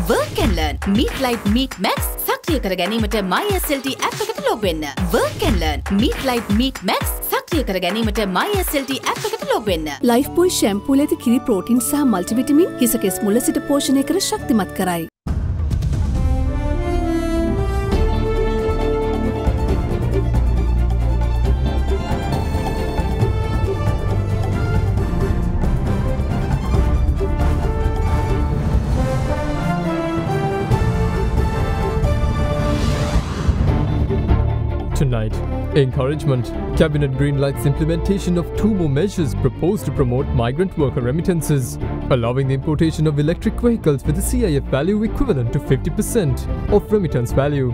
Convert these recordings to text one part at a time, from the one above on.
Work and learn. Meet Light Meet Max. සක්‍රිය කර ගැනීමට MySLT app එකට log වෙන්න. Work and learn. Meet Light Meet Max. සක්‍රිය කර ගැනීමට MySLT app එකට log වෙන්න. Lifebuoy shampoo ලෙද කිරි ප්‍රෝටීන් සහ මල්ටිවිටමින් හිස කෙස් මුල සිට පෝෂණය කර ශක්තිමත් කරයි. Tonight, encouragement. Cabinet greenlights implementation of 2 more measures proposed to promote migrant worker remittances, allowing the importation of electric vehicles with a CIF value equivalent to 50% of remittance value.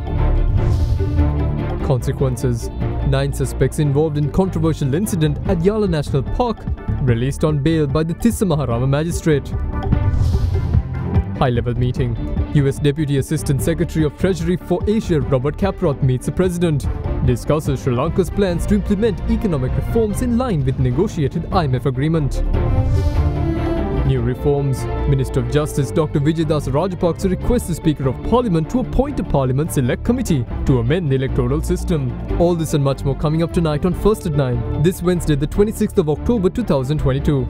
Consequences. 9 suspects involved in controversial incident at Yala National Park released on bail by the Tissa Maharama magistrate. High-level meeting. US Deputy Assistant Secretary of Treasury for Asia Robert Caproth meets the President, discusses Sri Lanka's plans to implement economic reforms in line with negotiated IMF agreement. New reforms. Minister of Justice Dr. Vijayadas Rajapaksa requests the Speaker of Parliament to appoint a Parliament Select Committee to amend the electoral system. All this and much more coming up tonight on First at 9, this Wednesday the 26th of October 2022.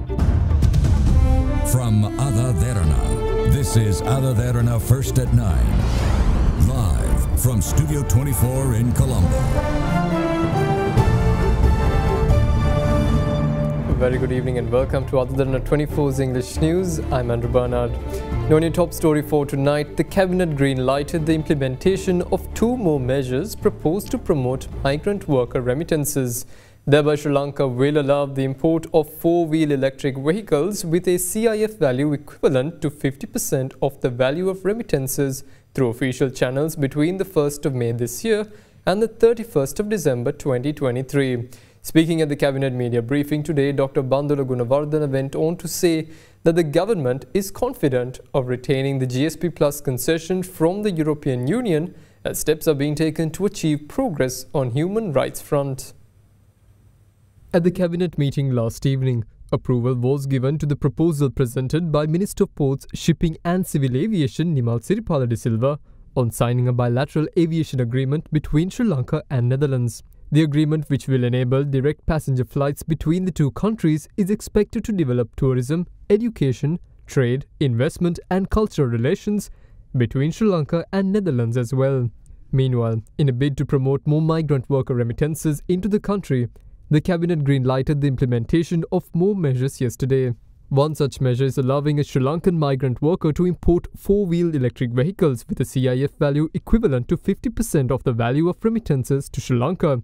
From AdaDerana, this is AdaDerana First at 9. Live from Studio 24 in Colombo. A very good evening and welcome to AdaDerana 24's English News. I'm Andrew Bernard. Now in your top story for tonight, the Cabinet green-lighted the implementation of 2 more measures proposed to promote migrant worker remittances. Thereby, Sri Lanka will allow the import of 4-wheel electric vehicles with a CIF value equivalent to 50% of the value of remittances through official channels between the 1st of May this year and the 31st of December 2023. Speaking at the Cabinet media briefing today, Dr. Bandula Gunawardana went on to say that the government is confident of retaining the GSP Plus concession from the European Union as steps are being taken to achieve progress on human rights front. At the Cabinet meeting last evening, approval was given to the proposal presented by Minister of Ports, Shipping and Civil Aviation Nimal Siripala de Silva on signing a bilateral aviation agreement between Sri Lanka and Netherlands. The agreement, which will enable direct passenger flights between the 2 countries, is expected to develop tourism, education, trade, investment and cultural relations between Sri Lanka and Netherlands as well. Meanwhile, in a bid to promote more migrant worker remittances into the country, the Cabinet green-lighted the implementation of more measures yesterday. One such measure is allowing a Sri Lankan migrant worker to import 4-wheel electric vehicles with a CIF value equivalent to 50% of the value of remittances to Sri Lanka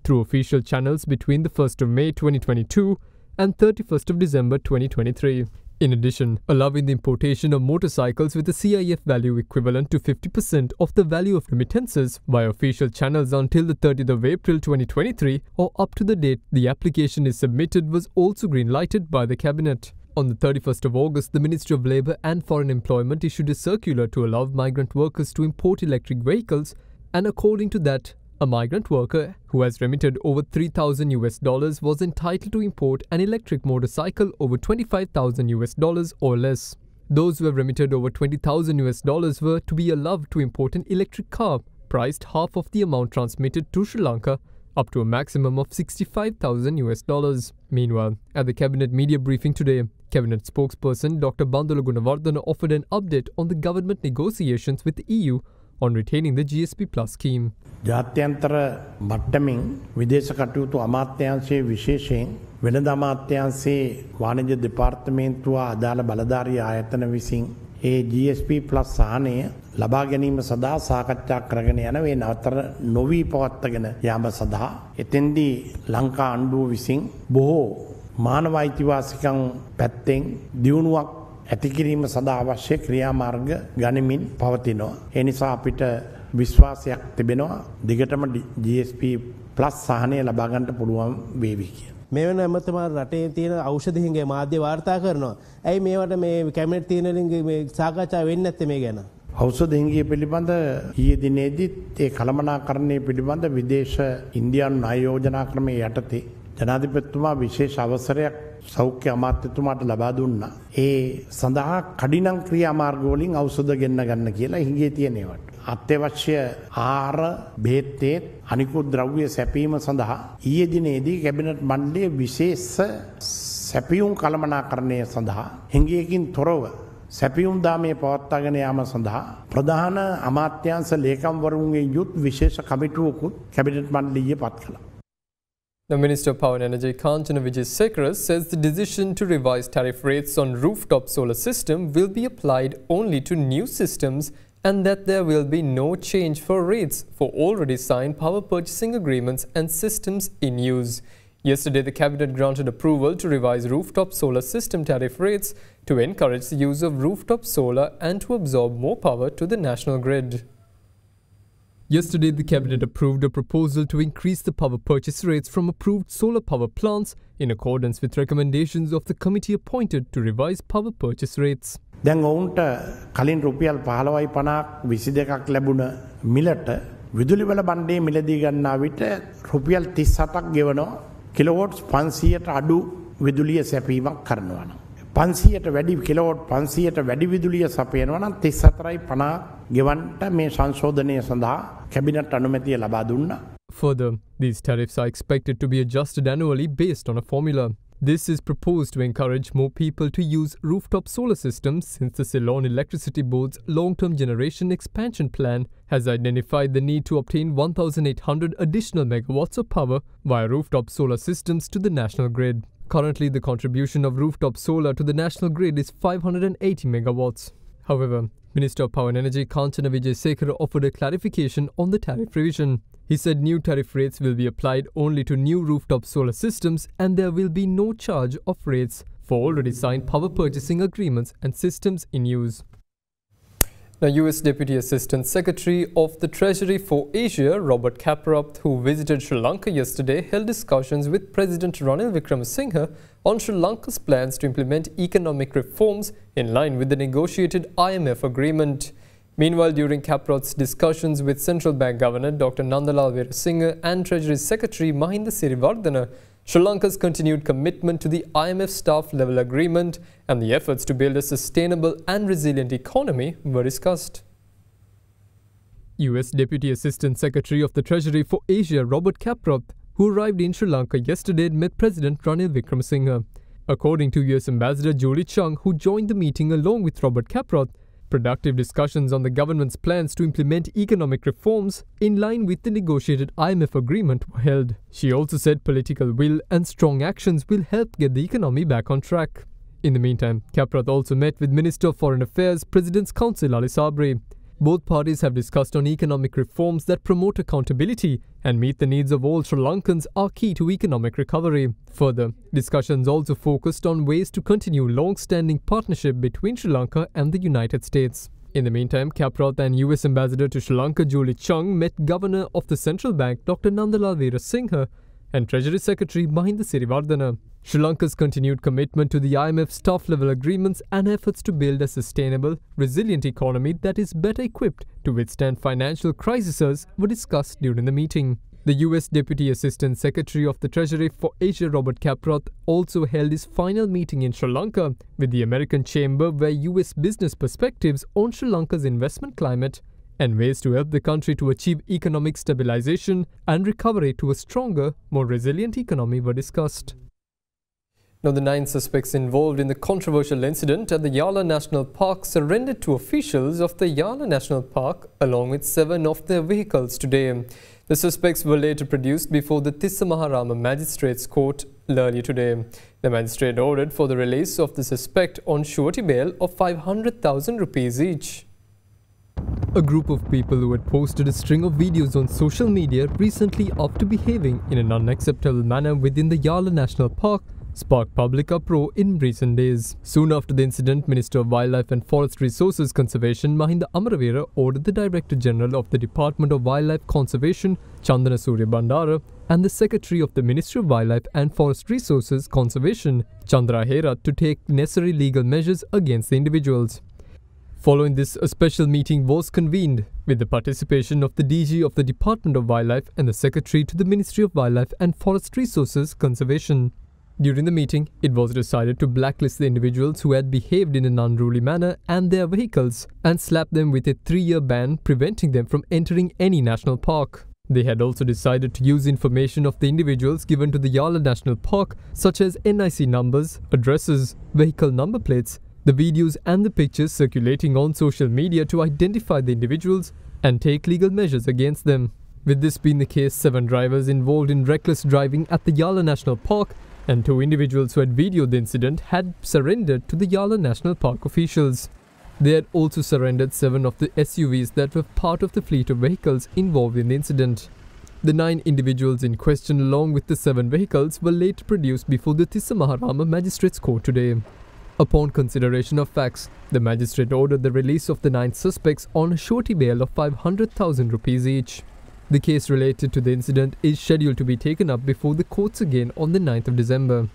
through official channels between the 1st of May 2022 and 31st of December 2023. In addition, allowing the importation of motorcycles with a CIF value equivalent to 50% of the value of remittances via official channels until the 30th of April 2023 or up to the date the application is submitted was also green-lighted by the Cabinet. On the 31st of August, the Ministry of Labour and Foreign Employment issued a circular to allow migrant workers to import electric vehicles, and according to that, a migrant worker who has remitted over $3,000 was entitled to import an electric motorcycle over $25,000 or less. Those who have remitted over $20,000 were to be allowed to import an electric car priced half of the amount transmitted to Sri Lanka, up to a maximum of $65,000. Meanwhile, at the Cabinet media briefing today, Cabinet spokesperson Dr. Bandula Gunawardana offered an update on the government negotiations with the EU on retaining the GSP Plus scheme. ජාත්‍යන්තර මට්ටමින් විදේශ කටයුතු අමාත්‍යාංශයේ විශේෂයෙන් වෙළඳ අමාත්‍යාංශයේ වාණිජ්‍ය දෙපාර්තමේන්තුව අදාළ බලධාරී ආයතන විසින් ඒ GSP Plus සහනය ලබා ගැනීම සඳහා සාකච්ඡා කරගෙන යන වේ නතර නොවි පවත්වාගෙන යාම සඳහා එතෙන්දී ලංකා ආණ්ඩුව විසින් බොහෝ මානව අයිතිවාසිකම් පැත්තෙන් දියුණුවක් ඇතිකිරීම සඳහා අවශ්‍ය ක්‍රියාමාර්ග ගනිමින් පවතිනවා. ඒ නිසා අපිට විශ්වාසයක් තිබෙනවා දිගටම GSP Plus සහනය ලබා ගන්නට පුළුවන් වේවි කියලා. මේ වෙන අමතම රටේ තියෙන ඖෂධ හිඟේ මාධ්‍ය වාර්තා කරනවා. ඇයි මේවට මේ කැබිනට් තියෙනලින්ගේ මේ සාකච්ඡා වෙන්නේ නැත්තේ මේ ගැන? ඖෂධ හිඟිය පිළිබඳ ඊයේ දිනේදීත් ඒ කළමනාකරණය පිළිබඳ විදේශ ඉන්දියානු ණය යෝජනා ක්‍රමයේ යටතේ ජනාධිපතිතුමා විශේෂ අවසරයක් සෞඛ්‍ය අමාත්‍යතුමාට ලබා දුන්නා. ඒ සඳහා කඩිනම් ක්‍රියාමාර්ග වලින් ඖෂධ ගෙන්න ගන්න කියලා හිඟේ තියෙනවට. අත්‍යවශ්‍ය ආහාර බෙහෙත් අනිකුත් ද්‍රව්‍ය සැපීම සඳහා ඊයේ දිනේදී කැබිනට් මණ්ඩලයේ විශේෂ සැපියුම් කළමනාකරණය සඳහා හිඟයකින් තොරව සැපියුම් දාමයේ පවත්වාගෙන යාම සඳහා ප්‍රධාන අමාත්‍යාංශ ලේකම්වරුන්ගේ යුත් විශේෂ කමිටුවකුත් කැබිනට් මණ්ඩලයේ පත් කළා. The Minister of Power and Energy, Kanchana Vijayasekara, says the decision to revise tariff rates on rooftop solar system will be applied only to new systems and that there will be no change for rates for already signed power purchasing agreements and systems in use. Yesterday, the Cabinet granted approval to revise rooftop solar system tariff rates to encourage the use of rooftop solar and to absorb more power to the national grid. Yesterday, the Cabinet approved a proposal to increase the power purchase rates from approved solar power plants in accordance with recommendations of the committee appointed to revise power purchase rates. දැන් ඔවුන්ට කලින් රුපියල් 15.50ක් 22ක් ලැබුණ මිලට විදුලි වල බණ්ඩේ මිලදී ගන්නා විට රුපියල් 37ක් ගෙවනවා කිලෝවොට්ස් 500ට අඩු විදුලිය සැපීමක් කරනවා නම් 500ට වැඩි කිලෝවොට් 500ට වැඩි විදුලිය සපයනවා නම් 34.50 ගෙවන්නට මේ සංශෝධනය සඳහා කැබිනට් අනුමැතිය ලබා දුන්නා. Further, these tariffs are expected to be adjusted annually based on a formula. This is proposed to encourage more people to use rooftop solar systems since the Ceylon Electricity Board's long-term generation expansion plan has identified the need to obtain 1,800 additional megawatts of power via rooftop solar systems to the national grid. Currently, the contribution of rooftop solar to the national grid is 580 megawatts. However, Minister of Power and Energy Kanchana Vijayasekara offered a clarification on the tariff revision. He said new tariff rates will be applied only to new rooftop solar systems and there will be no charge of rates for already signed power purchasing agreements and systems in use. Now, US Deputy Assistant Secretary of the Treasury for Asia, Robert Kaprath, who visited Sri Lanka yesterday, held discussions with President Ranil Wickremesinghe on Sri Lanka's plans to implement economic reforms in line with the negotiated IMF agreement. Meanwhile, during Kaprath's discussions with Central Bank Governor Dr. Nandalal Veerasinghe and Treasury Secretary Mahinda Sirivardana, Sri Lanka's continued commitment to the IMF staff-level agreement and the efforts to build a sustainable and resilient economy were discussed. US Deputy Assistant Secretary of the Treasury for Asia, Robert Kaprath, who arrived in Sri Lanka yesterday, met President Ranil Wickremesinghe. According to US Ambassador Julie Chung, who joined the meeting along with Robert Kaprath, productive discussions on the government's plans to implement economic reforms in line with the negotiated IMF agreement were held. She also said political will and strong actions will help get the economy back on track. In the meantime, Kaprath also met with Minister of Foreign Affairs, President's Council Ali Sabri. Both parties have discussed on economic reforms that promote accountability and meet the needs of all Sri Lankans are key to economic recovery. Further, discussions also focused on ways to continue long-standing partnership between Sri Lanka and the United States. In the meantime, Kaprath and US Ambassador to Sri Lanka Julie Chung met Governor of the Central Bank Dr. Nandalal Veerasinghe and Treasury Secretary Mahinda Sirivardana. Sri Lanka's continued commitment to the IMF staff-level agreements and efforts to build a sustainable, resilient economy that is better equipped to withstand financial crises were discussed during the meeting. The US Deputy Assistant Secretary of the Treasury for Asia, Robert Kaprath, also held his final meeting in Sri Lanka with the American Chamber, where US business perspectives on Sri Lanka's investment climate and ways to help the country to achieve economic stabilization and recovery to a stronger, more resilient economy were discussed. Now, the 9 suspects involved in the controversial incident at the Yala National Park surrendered to officials of the Yala National Park along with 7 of their vehicles today. The suspects were later produced before the Tissa Maharama Magistrates Court earlier today. The magistrate ordered for the release of the suspect on surety bail of 500,000 rupees each. A group of people who had posted a string of videos on social media recently after behaving in an unacceptable manner within the Yala National Park sparked public uproar in recent days. Soon after the incident, Minister of Wildlife and Forest Resources Conservation Mahinda Amaravera ordered the Director General of the Department of Wildlife Conservation Chandana Surya Bandara and the Secretary of the Ministry of Wildlife and Forest Resources Conservation Chandra Hera to take necessary legal measures against the individuals. Following this, a special meeting was convened with the participation of the DG of the Department of Wildlife and the Secretary to the Ministry of Wildlife and Forest Resources Conservation. During the meeting, it was decided to blacklist the individuals who had behaved in an unruly manner and their vehicles and slap them with a 3-year ban preventing them from entering any national park. They had also decided to use information of the individuals given to the Yala National Park, such as NIC numbers, addresses, vehicle number plates, the videos and the pictures circulating on social media to identify the individuals and take legal measures against them. With this being the case, 7 drivers involved in reckless driving at the Yala National Park and 2 individuals who had videoed the incident had surrendered to the Yala National Park officials. They had also surrendered 7 of the SUVs that were part of the fleet of vehicles involved in the incident. The 9 individuals in question along with the 7 vehicles were later produced before the Tissa Maharama Magistrates Court today. Upon consideration of facts, the magistrate ordered the release of the 9 suspects on a surety bail of 500,000 rupees each. The case related to the incident is scheduled to be taken up before the courts again on the 9th of December.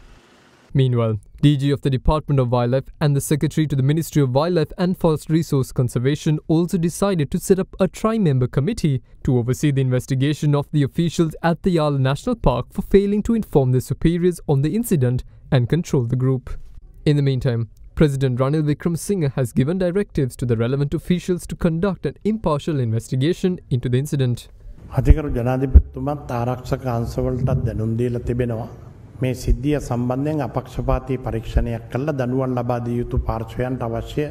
Meanwhile, DG of the Department of Wildlife and the Secretary to the Ministry of Wildlife and Forest Resource Conservation also decided to set up a tri-member committee to oversee the investigation of the officials at the Yala National Park for failing to inform their superiors on the incident and control the group. In the meantime, President Ranil Wickremesinghe has given directives to the relevant officials to conduct an impartial investigation into the incident. අතිකරු ජනාධිපතිතුමත් ආරක්ෂක අංශවලටත් දැනුම් දීලා තිබෙනවා. මේ සිද්ධිය සම්බන්ධයෙන් අපක්ෂපාතී පරීක්ෂණයක් කළා දනුවම් ලබා දිය යුතු පාර්ශ්වයන්ට අවශ්‍ය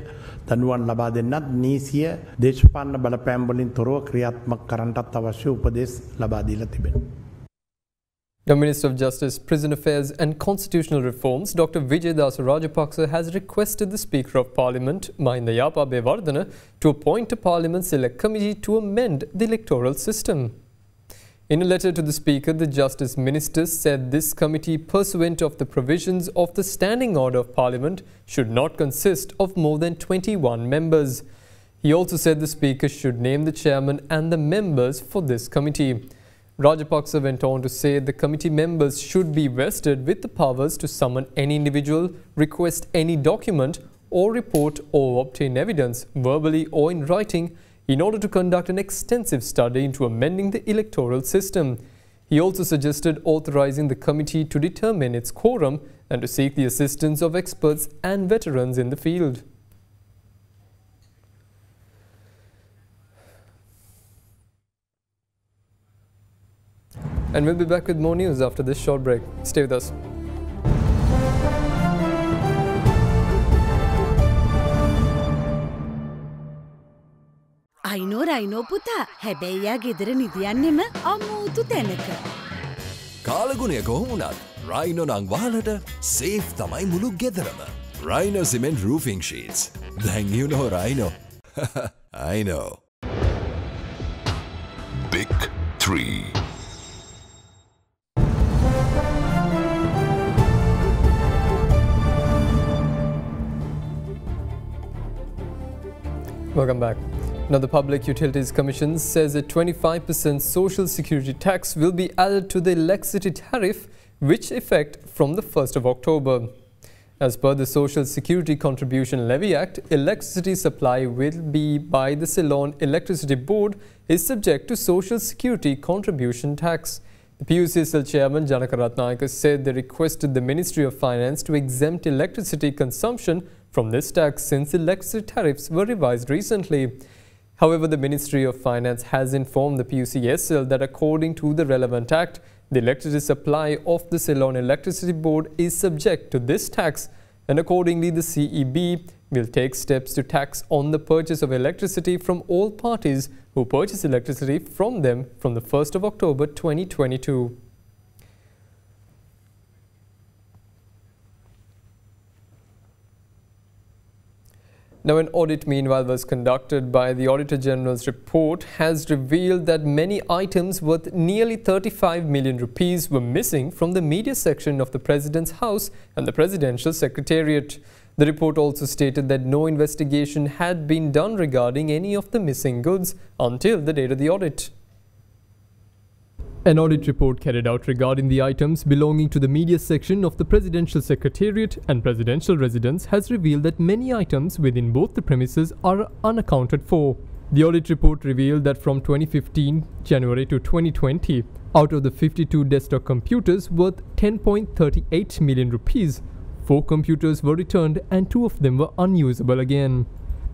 දනුවම් ලබා දෙන්නත් නීතිය දේශපාලන බලපෑම් වලින් තොරව ක්‍රියාත්මක කරන්නටත් අවශ්‍ය උපදෙස් ලබා දීලා තිබෙනවා. The Minister of Justice, Prison Affairs and Constitutional Reforms, Dr. Vijaydas Rajapaksa, has requested the Speaker of Parliament, Mahinda Yapa, to appoint a Parliament Select Committee to amend the electoral system. In a letter to the Speaker, the Justice Minister said this committee, pursuant of the provisions of the Standing Order of Parliament, should not consist of more than 21 members. He also said the Speaker should name the chairman and the members for this committee. Rajapaksa went on to say the committee members should be vested with the powers to summon any individual, request any document or report or obtain evidence, verbally or in writing, in order to conduct an extensive study into amending the electoral system. He also suggested authorizing the committee to determine its quorum and to seek the assistance of experts and veterans in the field. And we'll be back with more news after this short break. Stay with us. අයිනෝ පුතා හැබැයි යා ගෙදර නිදියන්නෙම අමුතු තැනක. කාලගුණය කොහොමුණත් Rhino නං වහලට safe තමයි මුළු ගෙදරම. Rhino cement roofing sheets. Then you know Rhino. I know. Big 3. Welcome back. Now, the Public Utilities Commission says a 25% social security tax will be added to the electricity tariff, which effect from the 1st of October. As per the Social Security Contribution Levy Act, electricity supply will be by the Ceylon Electricity Board is subject to Social Security Contribution Tax. The PUCSL Chairman Janaka Ratnayaka said they requested the Ministry of Finance to exempt electricity consumption from this tax since electricity tariffs were revised recently. However, the Ministry of Finance has informed the PUCSL that according to the relevant act, the electricity supply of the Ceylon Electricity Board is subject to this tax, and accordingly the CEB will take steps to tax on the purchase of electricity from all parties who purchase electricity from them from the 1st of October 2022. Now, an audit meanwhile was conducted by the Auditor General's report has revealed that many items worth nearly 35 million rupees were missing from the media section of the President's House and the Presidential Secretariat. The report also stated that no investigation had been done regarding any of the missing goods until the date of the audit. An audit report carried out regarding the items belonging to the media section of the Presidential Secretariat and Presidential Residence has revealed that many items within both the premises are unaccounted for. The audit report revealed that from 2015 January to 2020, out of the 52 desktop computers worth 10.38 million rupees, 4 computers were returned and 2 of them were unusable again.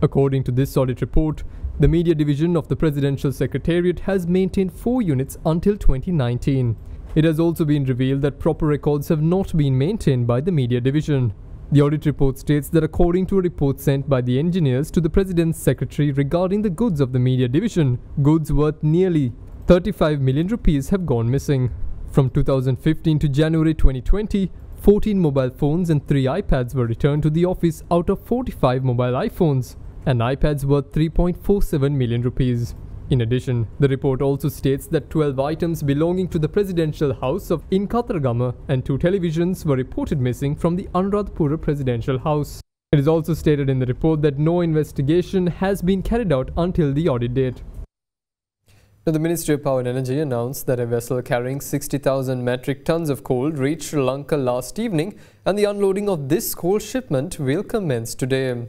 According to this audit report, the media division of the Presidential Secretariat has maintained 4 units until 2019. It has also been revealed that proper records have not been maintained by the media division. The audit report states that according to a report sent by the engineers to the President's Secretary regarding the goods of the media division, goods worth nearly 35 million rupees have gone missing. From 2015 to January 2020, 14 mobile phones and 3 iPads were returned to the office out of 45 mobile iPhones and iPads worth 3.47 million rupees. In addition, the report also states that 12 items belonging to the presidential house in Kataragama and 2 televisions were reported missing from the Anuradhapura presidential house. It is also stated in the report that no investigation has been carried out until the audit date. Now, the Ministry of Power and Energy announced that a vessel carrying 60,000 metric tons of coal reached Sri Lanka last evening, and the unloading of this coal shipment will commence today.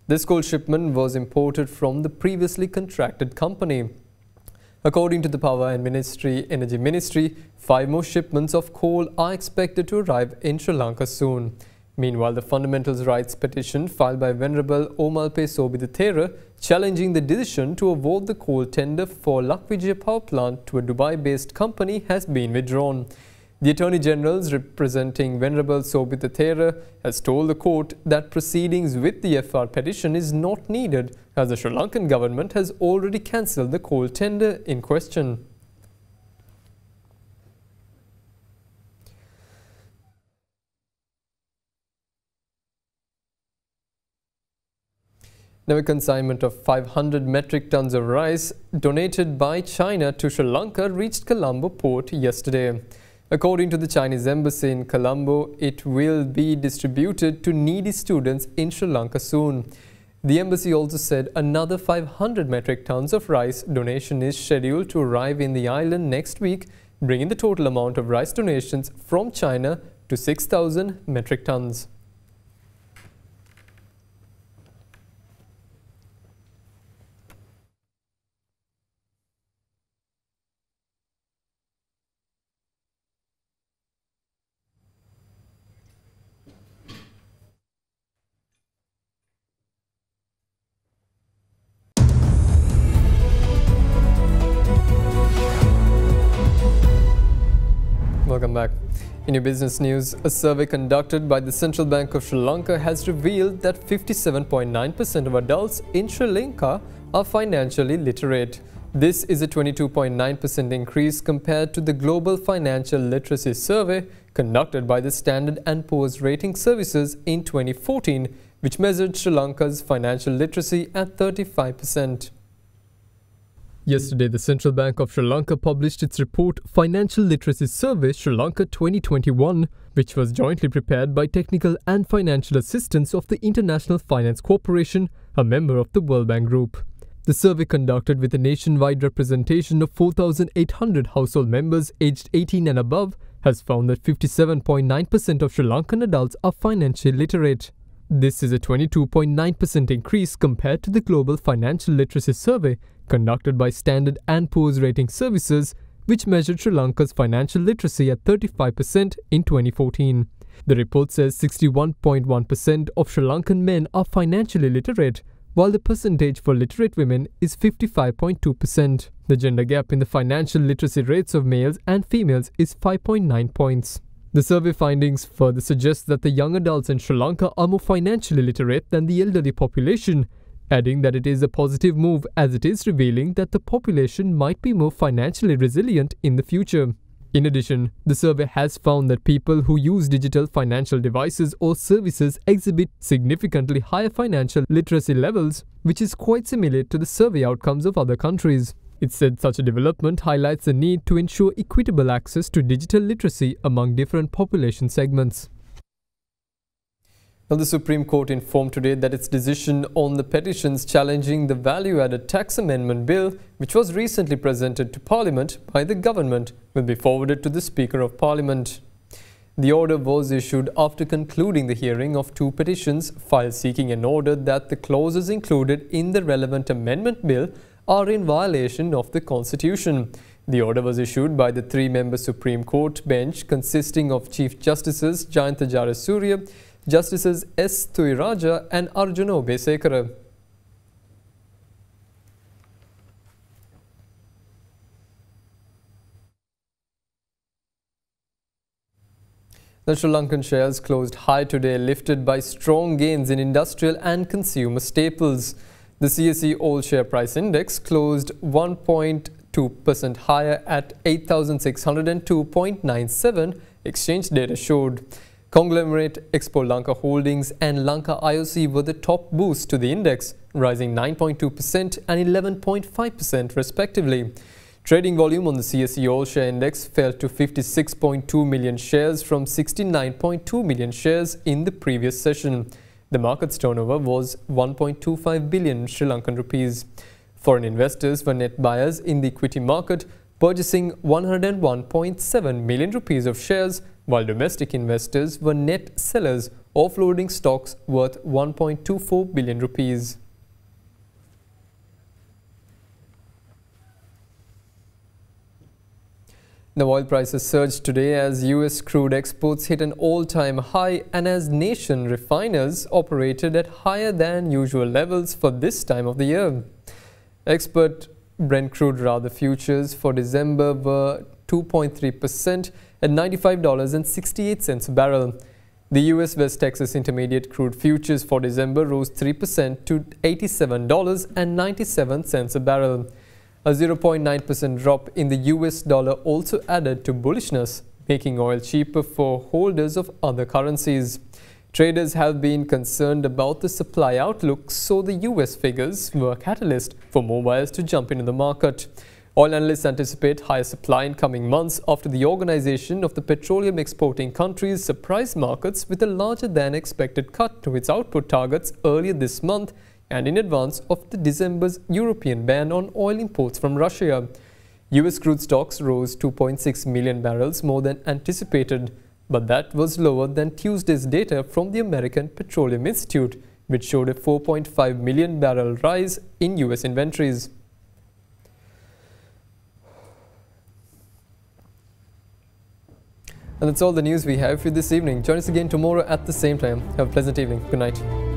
This coal shipment was imported from the previously contracted company. According to the Power and Energy Ministry, 5 more shipments of coal are expected to arrive in Sri Lanka soon. Meanwhile, the Fundamentals Rights petition filed by Venerable Omalpe Sobhitathera challenging the decision to award the coal tender for Lakvijaya power plant to a Dubai-based company has been withdrawn. The Attorney General representing Venerable Sobhitathera has told the court that proceedings with the FR petition is not needed as the Sri Lankan government has already cancelled the coal tender in question. Now, a consignment of 500 metric tons of rice donated by China to Sri Lanka reached Colombo port yesterday. According to the Chinese embassy in Colombo, it will be distributed to needy students in Sri Lanka soon. The embassy also said another 500 metric tons of rice donation is scheduled to arrive in the island next week, bringing the total amount of rice donations from China to 6,000 metric tons. Welcome back. In your business news, a survey conducted by the Central Bank of Sri Lanka has revealed that 57.9% of adults in Sri Lanka are financially literate. This is a 22.9% increase compared to the Global Financial Literacy Survey conducted by the Standard & Poor's Rating Services in 2014, which measured Sri Lanka's financial literacy at 35%. Yesterday, the Central Bank of Sri Lanka published its report Financial Literacy Survey Sri Lanka 2021, which was jointly prepared by technical and financial assistance of the International Finance Corporation, a member of the World Bank Group. The survey, conducted with a nationwide representation of 4,800 household members aged 18 and above, has found that 57.9% of Sri Lankan adults are financially literate. This is a 22.9% increase compared to the Global Financial Literacy Survey conducted by Standard & Poor's Rating Services, which measured Sri Lanka's financial literacy at 35% in 2014. The report says 61.1% of Sri Lankan men are financially literate, while the percentage for literate women is 55.2%. The gender gap in the financial literacy rates of males and females is 5.9 points. The survey findings further suggest that the young adults in Sri Lanka are more financially literate than the elderly population, adding that it is a positive move as it is revealing that the population might be more financially resilient in the future. In addition, the survey has found that people who use digital financial devices or services exhibit significantly higher financial literacy levels, which is quite similar to the survey outcomes of other countries. It said such a development highlights the need to ensure equitable access to digital literacy among different population segments. Now, the Supreme Court informed today that its decision on the petitions challenging the value-added tax amendment bill, which was recently presented to Parliament by the government, will be forwarded to the Speaker of Parliament. The order was issued after concluding the hearing of 2 petitions filed seeking an order that the clauses included in the relevant amendment bill are in violation of the Constitution. The order was issued by the three-member Supreme Court bench consisting of Chief Justices Jayantha Jayasuriya, Justices S. Thuiraja and Arjuna Obesekara. The Sri Lankan shares closed high today, lifted by strong gains in industrial and consumer staples. The CSE All Share Price Index closed 1.2% higher at 8,602.97, exchange data showed. Conglomerate Expo Lanka Holdings and Lanka IOC were the top boosts to the index, rising 9.2% and 11.5% respectively. Trading volume on the CSE All Share Index fell to 56.2 million shares from 69.2 million shares in the previous session. The market's turnover was 1.25 billion Sri Lankan rupees. Foreign investors were net buyers in the equity market, purchasing 101.7 million rupees of shares, while domestic investors were net sellers, offloading stocks worth 1.24 billion rupees. The oil prices surged today as US crude exports hit an all-time high and as nation refiners operated at higher than usual levels for this time of the year. Export Brent crude futures for December were 2.3% at $95.68 a barrel. The US West Texas Intermediate crude futures for December rose 3% to $87.97 a barrel. A 0.9% drop in the US dollar also added to bullishness, making oil cheaper for holders of other currencies. Traders have been concerned about the supply outlook, so the US figures were a catalyst for more buyers to jump into the market. Oil analysts anticipate higher supply in coming months after the Organization of the Petroleum Exporting Countries surprised markets with a larger than expected cut to its output targets earlier this month, and in advance of the December's European ban on oil imports from Russia. US crude stocks rose 2.6 million barrels more than anticipated, but that was lower than Tuesday's data from the American Petroleum Institute, which showed a 4.5 million barrel rise in US inventories. And that's all the news we have for this evening. Join us again tomorrow at the same time. Have a pleasant evening. Good night.